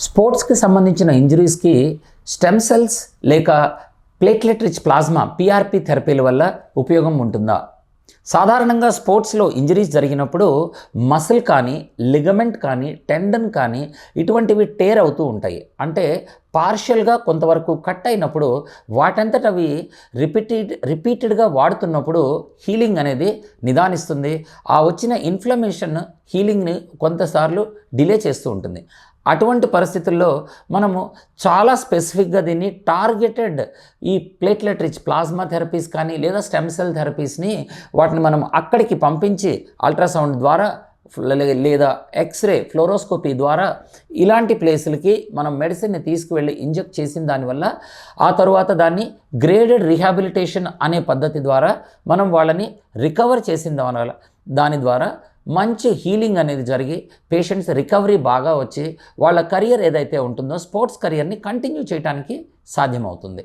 స్పోర్ట్స్కి సంబంధించిన ఇంజరీస్కి stem cells లేక platelet rich plasma PRP థెరపీల వల్ల ఉపయోగం ఉంటుందా? సాధారణంగా స్పోర్ట్స్లో ఇంజరీస్ జరిగినప్పుడు మసిల్ కానీ, లిగమెంట్ కానీ, టెండన్ కానీ ఇటువంటివి టేర్ అవుతూ ఉంటాయి. అంటే పార్షియల్గా కొంతవరకు కట్ అయినప్పుడు వాటంతట అవి రిపీటెడ్గా వాడుతున్నప్పుడు హీలింగ్ అనేది నిదానిస్తుంది. ఆ వచ్చిన ఇన్ఫ్లమేషన్ హీలింగ్ని కొంతసార్లు డిలే చేస్తూ ఉంటుంది. అటువంటి పరిస్థితుల్లో మనము చాలా స్పెసిఫిక్గా దీన్ని టార్గెటెడ్ ఈ ప్లేట్లెట్ రిచ్ ప్లాస్మా థెరపీస్ కానీ లేదా స్టెమ్ సెల్ థెరపీస్ని వాటిని మనం అక్కడికి పంపించి అల్ట్రాసౌండ్ ద్వారా లేదా ఎక్స్రే ఫ్లోరోస్కోపీ ద్వారా ఇలాంటి ప్లేసులకి మనం మెడిసిన్ని తీసుకువెళ్ళి ఇంజెక్ట్ చేసిన దానివల్ల ఆ తరువాత దాన్ని గ్రేడెడ్ రీహాబిలిటేషన్ అనే పద్ధతి ద్వారా మనం వాళ్ళని రికవర్ చేసిన దాని ద్వారా మంచి హీలింగ్ అనేది జరిగి పేషెంట్స్ రికవరీ బాగా వచ్చి వాళ్ళ కెరియర్ ఏదైతే ఉంటుందో స్పోర్ట్స్ కెరియర్ని కంటిన్యూ చేయడానికి సాధ్యమవుతుంది.